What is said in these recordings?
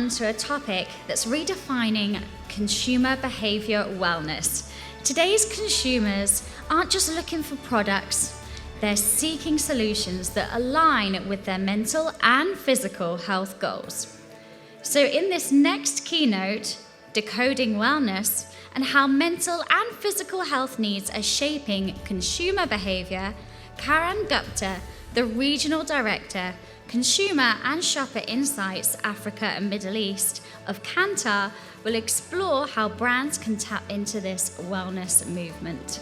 on to a topic that's redefining consumer behavior wellness. Today's consumers aren't just looking for products, they're seeking solutions that align with their mental and physical health goals. So in this next keynote, Decoding Wellness, and how mental and physical health needs are shaping consumer behavior, Karan Gupta, the Regional Director, Consumer and Shopper Insights Africa and Middle East of Kantar, will explore how brands can tap into this wellness movement.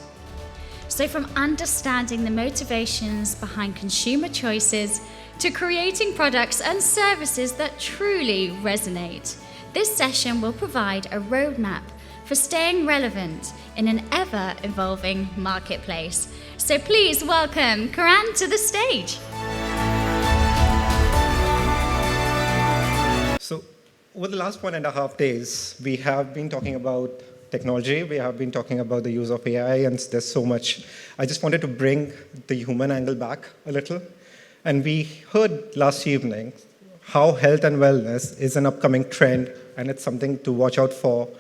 So from understanding the motivations behind consumer choices to creating products and services that truly resonate, this session will provide a roadmap for staying relevant in an ever-evolving marketplace. So please welcome Karan to the stage. So over the last 1.5 days, we have been talking about technology, we have been talking about the use of AI, and there's so much. I just wanted to bring the human angle back a little. And we heard last evening how health and wellness is an upcoming trend, and it's something to watch out for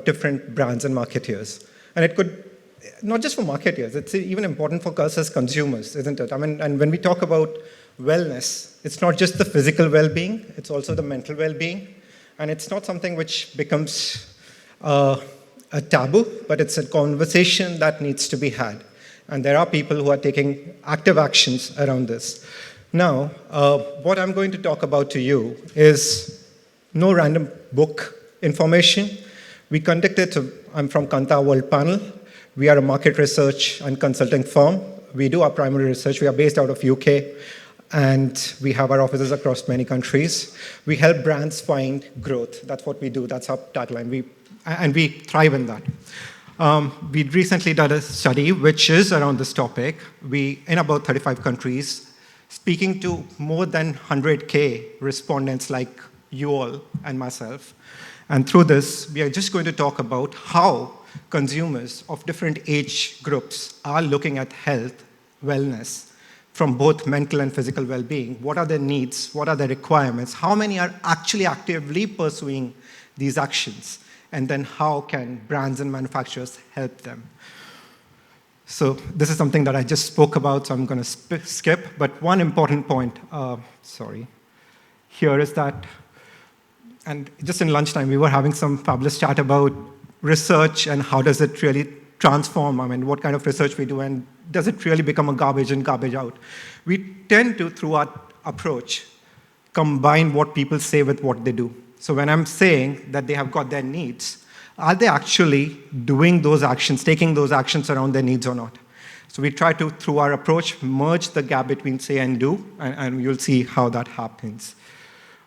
different brands and marketeers. And it could, not just for marketeers, it's even important for us as consumers, isn't it? I mean, and when we talk about wellness, it's not just the physical well-being, it's also the mental well-being. And it's not something which becomes a taboo, but it's a conversation that needs to be had. And there are people who are taking active actions around this. Now, what I'm going to talk about to you is no random book information. We conducted, I'm from Kantar World Panel. We are a market research and consulting firm. We do our primary research. We are based out of UK, and we have our offices across many countries. We help brands find growth. That's what we do. That's our tagline. And we thrive in that. We recently did a study which is around this topic. We, in about 35 countries, speaking to more than 100K respondents like you all and myself. And through this, we are just going to talk about how consumers of different age groups are looking at health, wellness, from both mental and physical well-being. What are their needs? What are their requirements? How many are actually actively pursuing these actions? And then how can brands and manufacturers help them? So this is something that I just spoke about, so I'm going to skip. But one important point, here is that, and just in lunchtime, we were having some fabulous chat about research and how does it really transform, I mean, what kind of research we do, and does it really become a garbage in, garbage out? We tend to, through our approach, combine what people say with what they do. So when I'm saying that they have got their needs, are they actually doing those actions, taking those actions around their needs or not? So we try to, through our approach, merge the gap between say and do, and you'll see how that happens.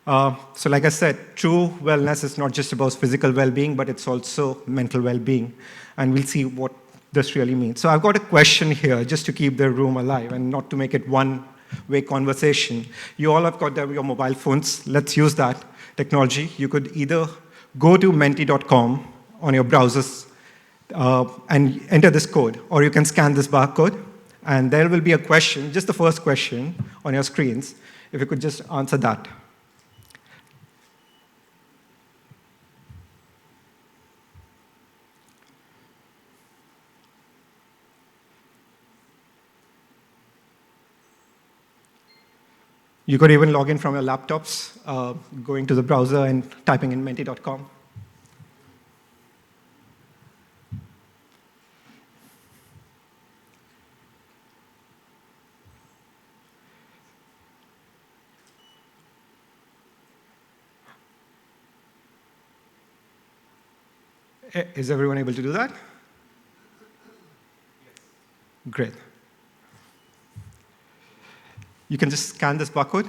So like I said, true wellness is not just about physical well-being, but it's also mental well-being. And we'll see what this really means. So I've got a question here, just to keep the room alive and not to make it one-way conversation. You all have got your mobile phones. Let's use that technology. You could either go to menti.com on your browsers and enter this code, or you can scan this barcode, and there will be a question, just the first question on your screens, if you could just answer that. You could even log in from your laptops, going to the browser and typing in menti.com. Is everyone able to do that? Great. You can just scan this barcode,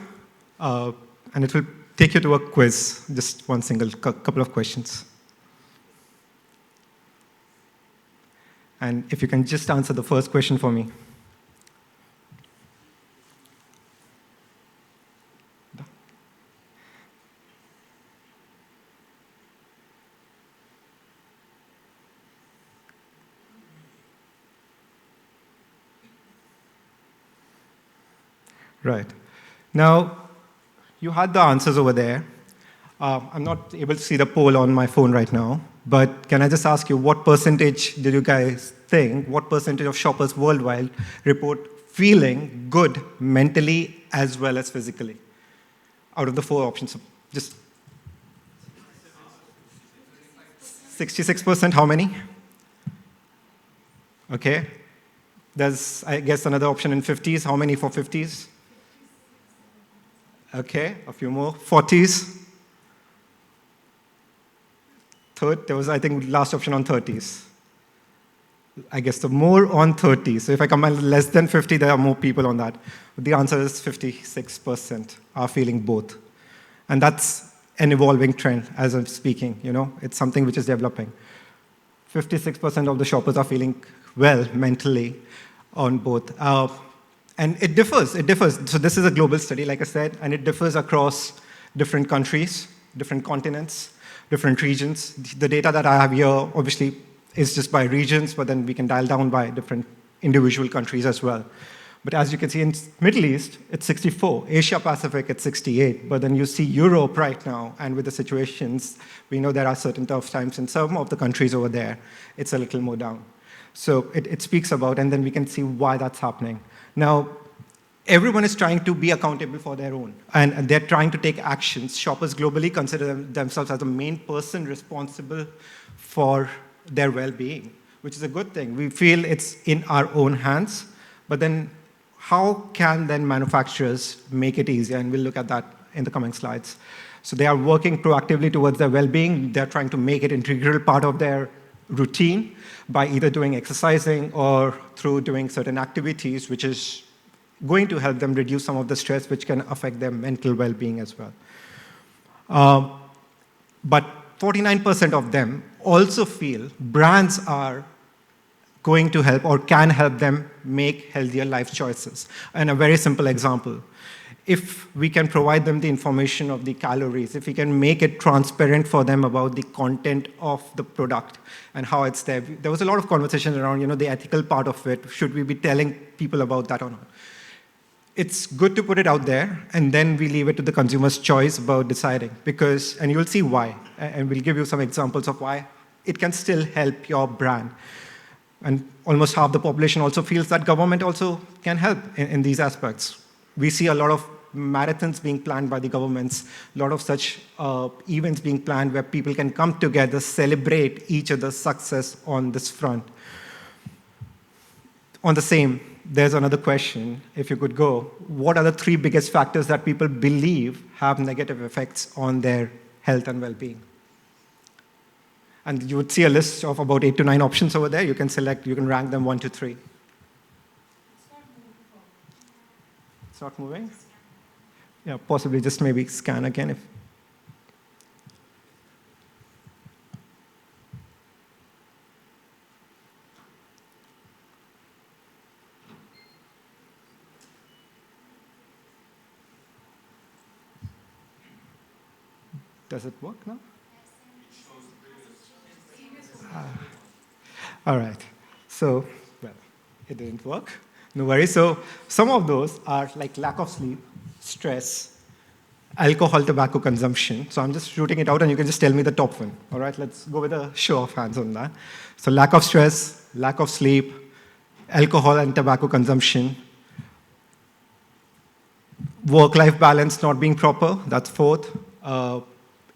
and it will take you to a quiz, just one single couple of questions. And if you can just answer the first question for me. Right. Now, you had the answers over there. I'm not able to see the poll on my phone right now, but can I just ask you, what percentage did you guys think, what percentage of shoppers worldwide report feeling good mentally as well as physically? Out of the 4 options, just 66%, how many? Okay. There's, I guess, another option in 50s. How many for 50s? Okay, a few more. 40s? Third, there was, I think, last option on 30s. I guess the more on 30. So if I combine less than 50, there are more people on that. But the answer is 56% are feeling both. And that's an evolving trend as I'm speaking, It's something which is developing. 56% of the shoppers are feeling well mentally on both. And it differs. So this is a global study, like I said, and it differs across different countries, different continents, different regions. The data that I have here, obviously, is just by regions, but then we can dial down by different individual countries as well. But as you can see in Middle East, it's 64. Asia Pacific, it's 68. But then you see Europe right now, and with the situations, we know there are certain tough times in some of the countries over there. It's a little more down. So it speaks about, and then we can see why that's happening. Now, everyone is trying to be accountable for their own, and they're trying to take actions. Shoppers globally consider themselves as the main person responsible for their well-being, which is a good thing. We feel it's in our own hands, but then how can then manufacturers make it easier? And we'll look at that in the coming slides. So they are working proactively towards their well-being. They're trying to make it an integral part of their routine by either doing exercising or through doing certain activities, which is going to help them reduce some of the stress, which can affect their mental well-being as well. But 49% of them also feel brands are going to help or can help them make healthier life choices. And a very simple example, if we can provide them the information of the calories, if we can make it transparent for them about the content of the product and how it's there. There was a lot of conversation around, the ethical part of it. Should we be telling people about that or not? It's good to put it out there, and then we leave it to the consumer's choice about deciding. Because, and you'll see why, and we'll give you some examples of why it can still help your brand. And almost half the population also feels that government also can help in these aspects. We see a lot of marathons being planned by the governments, a lot of such events being planned where people can come together, celebrate each other's success on this front. On the same, there's another question, if you could go, what are the 3 biggest factors that people believe have negative effects on their health and well-being? And you would see a list of about 8 to 9 options over there. You can select, you can rank them 1 to 3. It's not moving? Yeah, possibly just maybe scan again if. Does it work now? All right. So, well, it didn't work. No worries. So some of those are like lack of sleep, stress, alcohol, tobacco consumption. So I'm just shooting it out, and you can just tell me the top one. All right, let's go with a show of hands on that. So lack of stress, lack of sleep, alcohol and tobacco consumption, work-life balance not being proper, that's 4th.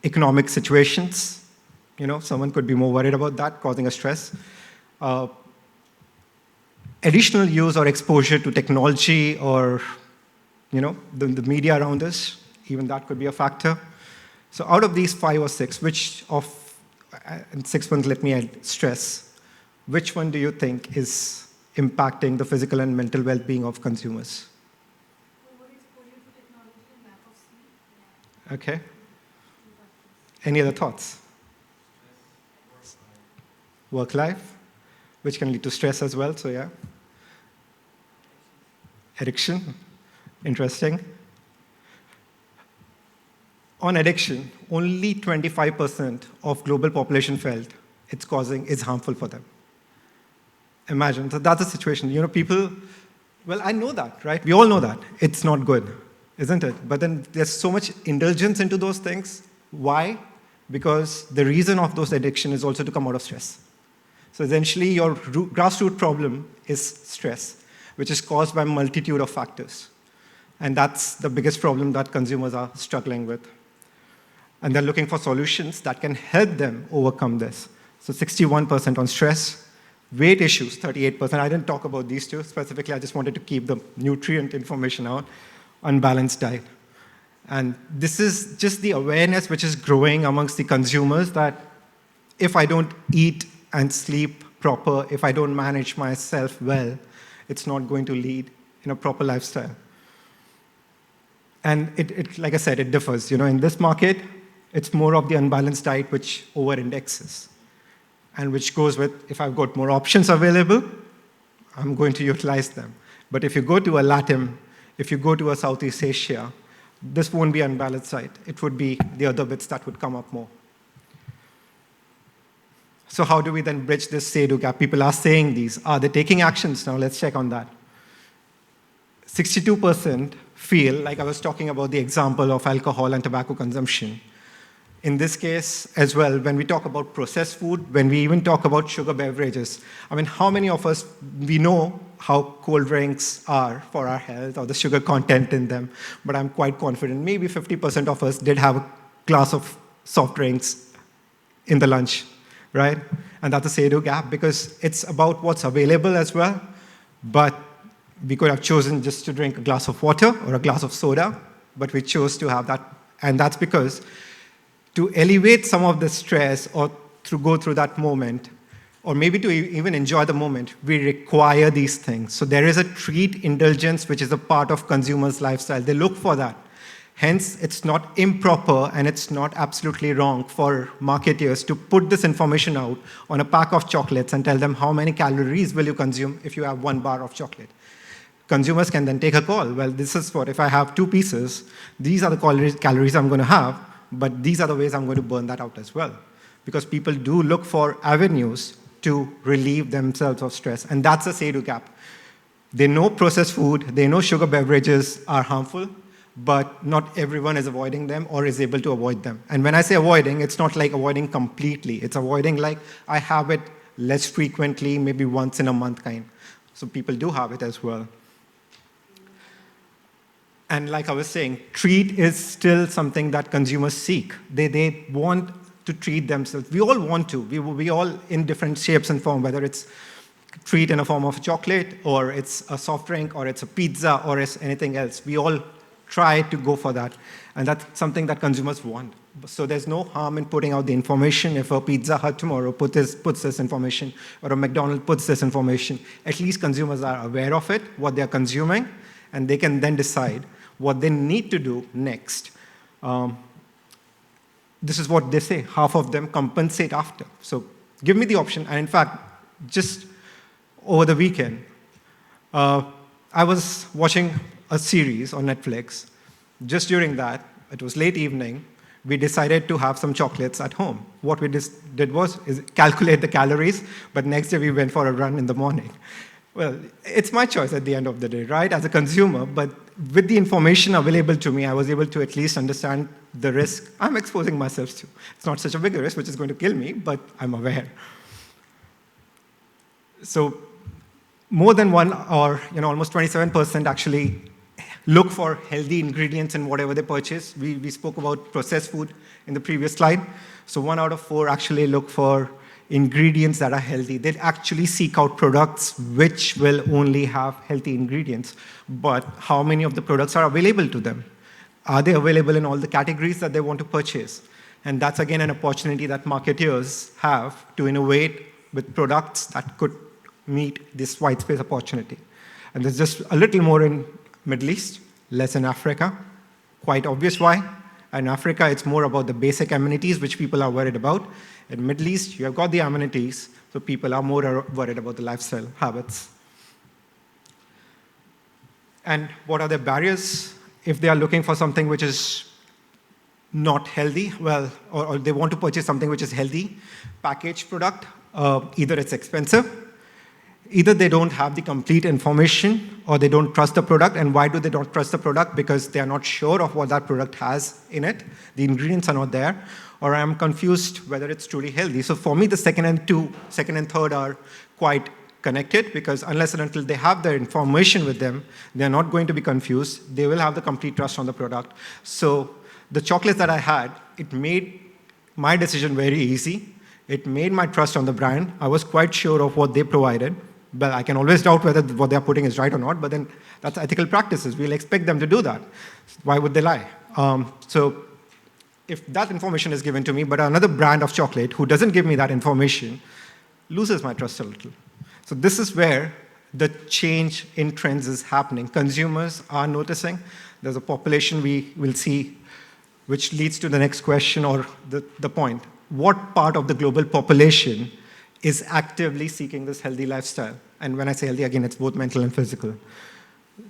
Economic situations, someone could be more worried about that, causing a stress. Additional use or exposure to technology or, the media around us, even that could be a factor. So out of these 5 or 6, which of, and 6 ones let me add, stress, which one do you think is impacting the physical and mental well-being of consumers? Overexposure to technology and lack of sleep. Okay. Any other thoughts? Work life, which can lead to stress as well, so yeah. Addiction, interesting. On addiction, only 25% of global population felt it's harmful for them. Imagine, so that's the situation. People, well, I know that, right? We all know that. It's not good, isn't it? But then there's so much indulgence into those things. Why? Because the reason of those addiction is also to come out of stress. So essentially, your grassroots problem is stress, which is caused by a multitude of factors. And that's the biggest problem that consumers are struggling with. And they're looking for solutions that can help them overcome this. So 61% on stress, weight issues, 38%. I didn't talk about these two specifically. I just wanted to keep the nutrient information out. Unbalanced diet. And this is just the awareness which is growing amongst the consumers that if I don't eat and sleep proper, if I don't manage myself well, it's not going to lead in a proper lifestyle. And it like I said, it differs. In this market, it's more of the unbalanced diet which over-indexes and which goes with, if I've got more options available, I'm going to utilize them. But if you go to a Latin, if you go to a Southeast Asia, this won't be unbalanced diet. It would be the other bits that would come up more. So how do we then bridge this say-do gap? People are saying these. Are they taking actions? Now let's check on that. 62% feel, like I was talking about the example of alcohol and tobacco consumption. In this case as well, when we talk about processed food, when we even talk about sugar beverages, how many of us, we know how cold drinks are for our health or the sugar content in them, but I'm quite confident maybe 50% of us did have a glass of soft drinks in the lunch, right? And that's a say-do gap because it's about what's available as well, but we could have chosen just to drink a glass of water or a glass of soda, but we chose to have that, and that's because to elevate some of the stress or to go through that moment, or maybe to even enjoy the moment, we require these things. So there is a treat indulgence, which is a part of consumers' lifestyle. They look for that. Hence, it's not improper and it's not absolutely wrong for marketeers to put this information out on a pack of chocolates and tell them how many calories will you consume if you have 1 bar of chocolate. Consumers can then take a call. Well, this is what, if I have 2 pieces, these are the calories I'm going to have, but these are the ways I'm going to burn that out as well. Because people do look for avenues to relieve themselves of stress. And that's a say-do gap. They know processed food, they know sugar beverages are harmful, but not everyone is avoiding them or is able to avoid them. And when I say avoiding, it's not like avoiding completely. It's avoiding like I have it less frequently, maybe once in a month kind. So people do have it as well. And like I was saying, treat is still something that consumers seek. They want to treat themselves. We all want to. We all in different shapes and form, whether it's treat in a form of chocolate, or it's a soft drink, or it's a pizza, or it's anything else. We all try to go for that. And that's something that consumers want. So there's no harm in putting out the information. If a Pizza Hut tomorrow puts this information, or a McDonald's puts this information, at least consumers are aware of it, what they're consuming, and they can then decide what they need to do next. This is what they say. Half of them compensate after. So give me the option. And in fact, just over the weekend, I was watching a series on Netflix. Just during that, it was late evening, we decided to have some chocolates at home. What we did was calculate the calories, but next day we went for a run in the morning. Well, it's my choice at the end of the day, right, as a consumer, but with the information available to me, I was able to at least understand the risk I'm exposing myself to. It's not such a big risk, which is going to kill me, but I'm aware. So more than one, or almost 27% actually look for healthy ingredients in whatever they purchase. We spoke about processed food in the previous slide. So 1 out of 4 actually look for ingredients that are healthy. They actually seek out products which will only have healthy ingredients. But how many of the products are available to them? Are they available in all the categories that they want to purchase? And that's, again, an opportunity that marketeers have to innovate with products that could meet this white space opportunity. And there's just a little more in Middle East, less in Africa. Quite obvious why. In Africa, it's more about the basic amenities which people are worried about. In Middle East, you have got the amenities, so people are more worried about the lifestyle habits. And what are the barriers if they are looking for something which is not healthy? Well, or they want to purchase something which is healthy, packaged product, either it's expensive, either they don't have the complete information or they don't trust the product. And why do they not trust the product? Because they are not sure of what that product has in it. The ingredients are not there. Or I'm confused whether it's truly healthy. So for me, the second and third are quite connected, because unless and until they have the information with them, they're not going to be confused. They will have the complete trust on the product. So the chocolates that I had, it made my decision very easy. It made my trust on the brand. I was quite sure of what they provided. Well, I can always doubt whether what they're putting is right or not, but then that's ethical practices. We'll expect them to do that. Why would they lie? So if that information is given to me, but another brand of chocolate who doesn't give me that information loses my trust a little. So this is where the change in trends is happening. Consumers are noticing. There's a population we will see, which leads to the next question or the point. What part of the global population is actively seeking this healthy lifestyle? And when I say healthy, again, it's both mental and physical.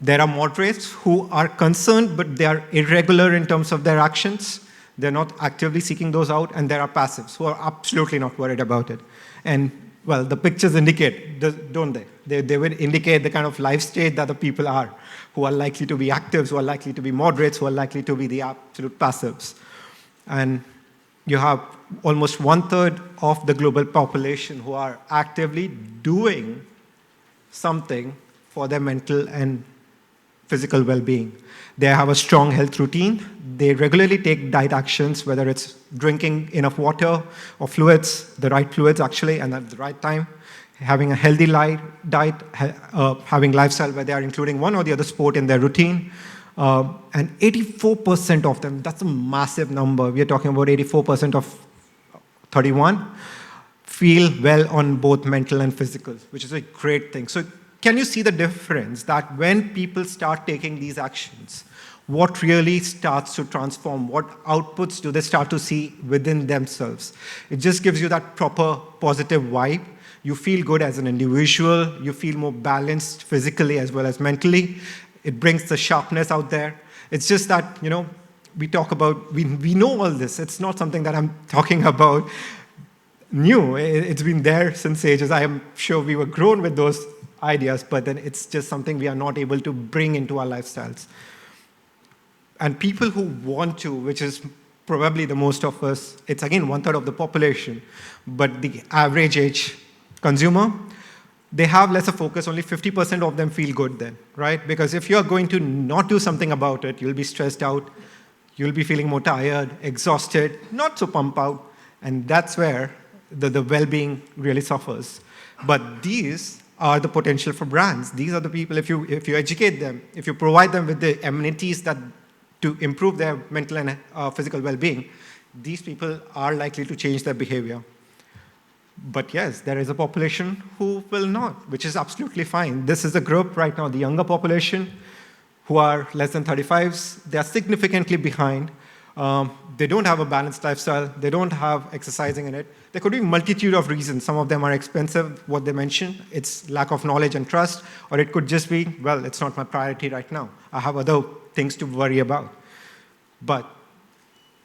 There are moderates who are concerned, but they are irregular in terms of their actions. They're not actively seeking those out. And there are passives who are absolutely not worried about it. And, well, the pictures indicate, don't they? They will indicate the kind of life stage that the people are, who are likely to be actives, who are likely to be moderates, who are likely to be the absolute passives. And you have almost 1/3 of the global population who are actively doing something for their mental and physical well-being. They have a strong health routine. They regularly take diet actions, whether it's drinking enough water or fluids, the right fluids actually, and at the right time, having a healthy diet, having lifestyle where they are including one or the other sport in their routine. And 84% of them, that's a massive number. We are talking about 84% of 31 feel well on both mental and physical, which is a great thing. So can you see the difference that when people start taking these actions, what really starts to transform? What outputs do they start to see within themselves? It just gives you that proper positive vibe. You feel good as an individual. You feel more balanced physically as well as mentally. It brings the sharpness out there. It's just that, we talk about, we know all this. It's not something that I'm talking about new. It's been there since ages. I am sure we were grown with those ideas, but then it's just something we are not able to bring into our lifestyles. And people who want to, which is probably the most of us, it's again 1/3 of the population, but the average age consumer, they have lesser focus. Only 50% of them feel good then, right? Because if you're going to not do something about it, you'll be stressed out, you'll be feeling more tired, exhausted, not so pumped out, and that's where the well-being really suffers. But these are the potential for brands. These are the people, if you educate them, if you provide them with the amenities that to improve their mental and physical well-being, these people are likely to change their behavior. But yes, there is a population who will not, which is absolutely fine. This is a group right now, the younger population, who are less than 35s. They are significantly behind. They don't have a balanced lifestyle. They don't have exercising in it. There could be a multitude of reasons. Some of them are expensive, what they mentioned. It's lack of knowledge and trust. Or it could just be, well, it's not my priority right now. I have other things to worry about. But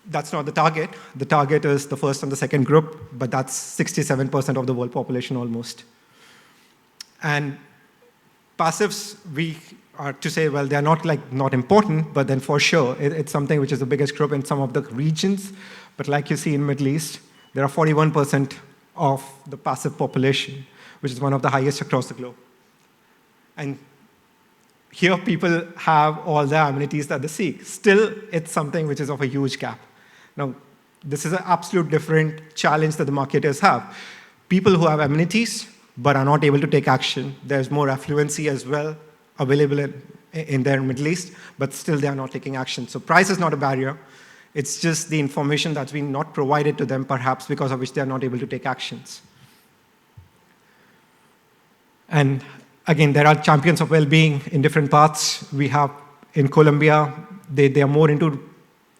that's not the target. The target is the first and the second group, but that's 67% of the world population almost. And passives, we are to say, well, they're not important, but then for sure, it's something which is the biggest group in some of the regions. But like you see in Middle East, there are 41% of the passive population, which is one of the highest across the globe. And here people have all the amenities that they seek. Still, it's something which is of a huge gap. Now, this is an absolute different challenge that the marketers have. People who have amenities but are not able to take action. There's more affluency as well available in their Middle East, but still they are not taking action. So price is not a barrier. It's just the information that's been not provided to them, perhaps because of which they are not able to take actions. And again, there are champions of well-being in different parts. We have in Colombia, they are more into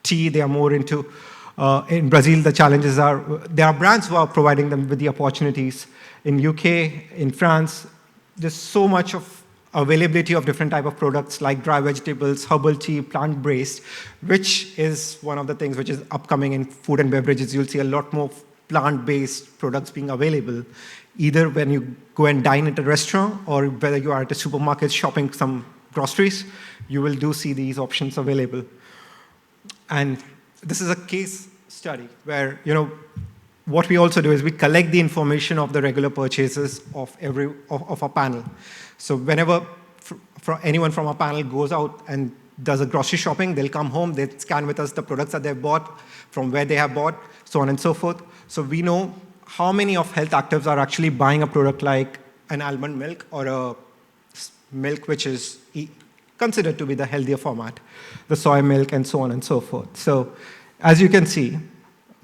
tea, they are more into, in Brazil, the challenges are, there are brands who are providing them with the opportunities. In UK, in France, there's so much of availability of different type of products like dry vegetables, herbal tea, plant-based, which is one of the things which is upcoming in food and beverages. You'll see a lot more plant-based products being available, either when you go and dine at a restaurant or whether you are at a supermarket shopping some groceries, you will do see these options available. And this is a case study where, what we also do is we collect the information of the regular purchases of our panel. So whenever anyone from our panel goes out and does a grocery shopping, they'll come home, they scan with us the products that they've bought, from where they have bought, so on and so forth. So we know how many of health actives are actually buying a product like an almond milk or a milk which is considered to be the healthier format, the soy milk and so on and so forth. So as you can see,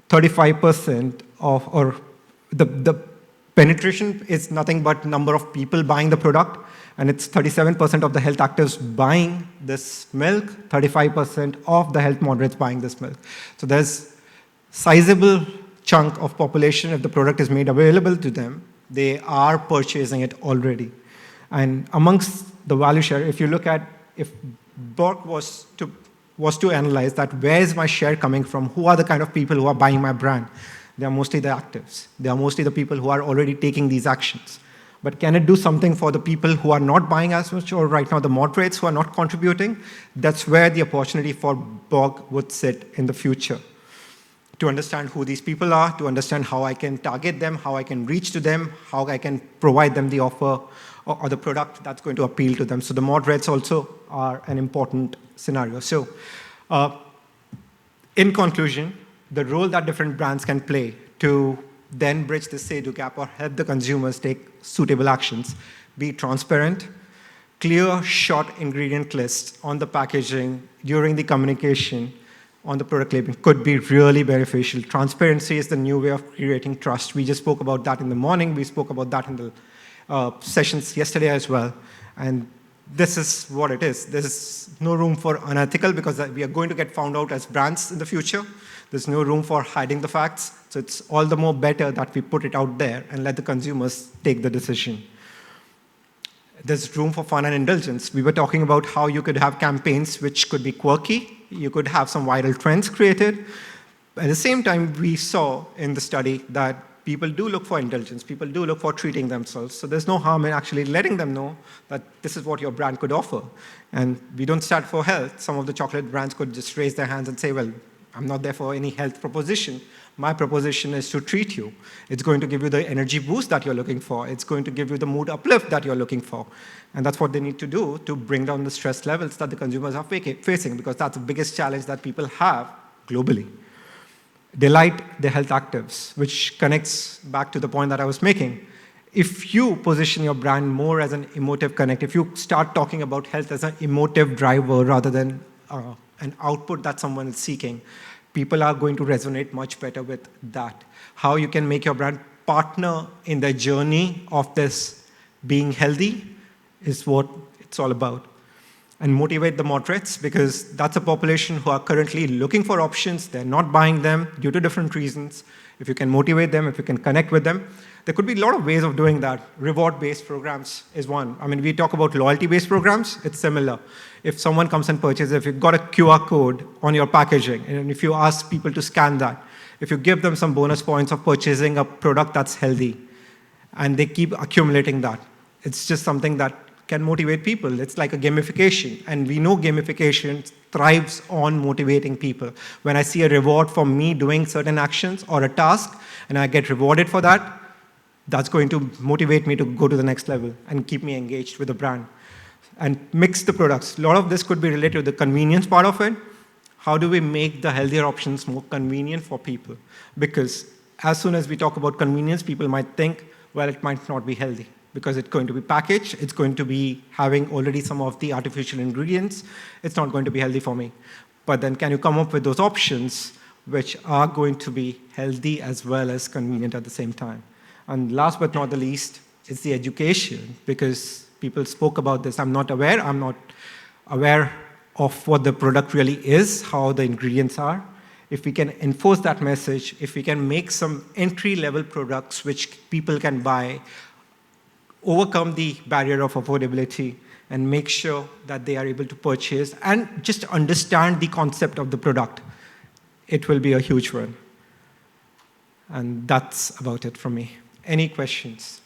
35% or the penetration is nothing but number of people buying the product, and it's 37% of the health actives buying this milk, 35% of the health moderates buying this milk. So there's sizable chunk of population, if the product is made available to them, they are purchasing it already. And amongst the value share, if you look at, if Borg was to analyze that, where is my share coming from? Who are the kind of people who are buying my brand? They are mostly the actives. They are mostly the people who are already taking these actions. But can it do something for the people who are not buying as much, or right now the moderates who are not contributing? That's where the opportunity for Borg would sit in the future. To understand who these people are, to understand how I can target them, how I can reach to them, how I can provide them the offer or the product that's going to appeal to them. So the moderates also are an important scenario. So in conclusion, the role that different brands can play to then bridge the say-do gap or help the consumers take suitable actions, be transparent, clear, short ingredient lists on the packaging during the communication on the product labeling could be really beneficial. Transparency is the new way of creating trust. We just spoke about that in the morning. We spoke about that in the sessions yesterday as well. And this is what it is. There's no room for unethical, because we are going to get found out as brands in the future. There's no room for hiding the facts. So it's all the more better that we put it out there and let the consumers take the decision. There's room for fun and indulgence. We were talking about how you could have campaigns which could be quirky. You could have some viral trends created. At the same time, we saw in the study that people do look for indulgence. People do look for treating themselves. So there's no harm in actually letting them know that this is what your brand could offer. And we don't stand for health. Some of the chocolate brands could just raise their hands and say, well, I'm not there for any health proposition. My proposition is to treat you. It's going to give you the energy boost that you're looking for. It's going to give you the mood uplift that you're looking for. And that's what they need to do to bring down the stress levels that the consumers are facing, because that's the biggest challenge that people have globally. Delight the health actives, which connects back to the point that I was making. If you position your brand more as an emotive connect, if you start talking about health as an emotive driver rather than an output that someone is seeking, people are going to resonate much better with that. How you can make your brand partner in the journey of this being healthy is what it's all about. And motivate the moderates, because that's a population who are currently looking for options. They're not buying them due to different reasons. If you can motivate them, if you can connect with them, there could be a lot of ways of doing that. Reward-based programs is one. I mean, we talk about loyalty-based programs. It's similar. If someone comes and purchases, if you've got a QR code on your packaging, and if you ask people to scan that, if you give them some bonus points of purchasing a product that's healthy, and they keep accumulating that, it's just something that can motivate people. It's like a gamification. And we know gamification thrives on motivating people. When I see a reward for me doing certain actions or a task, and I get rewarded for that, that's going to motivate me to go to the next level and keep me engaged with the brand. And mix the products. A lot of this could be related to the convenience part of it. How do we make the healthier options more convenient for people? Because as soon as we talk about convenience, people might think, well, it might not be healthy, because it's going to be packaged, it's going to be having already some of the artificial ingredients, it's not going to be healthy for me. But then can you come up with those options which are going to be healthy as well as convenient at the same time? And last but not the least, it's the education, because people spoke about this. I'm not aware of what the product really is, how the ingredients are. If we can enforce that message, if we can make some entry-level products which people can buy, overcome the barrier of affordability, and make sure that they are able to purchase and just understand the concept of the product, it will be a huge one. And that's about it from me. Any questions?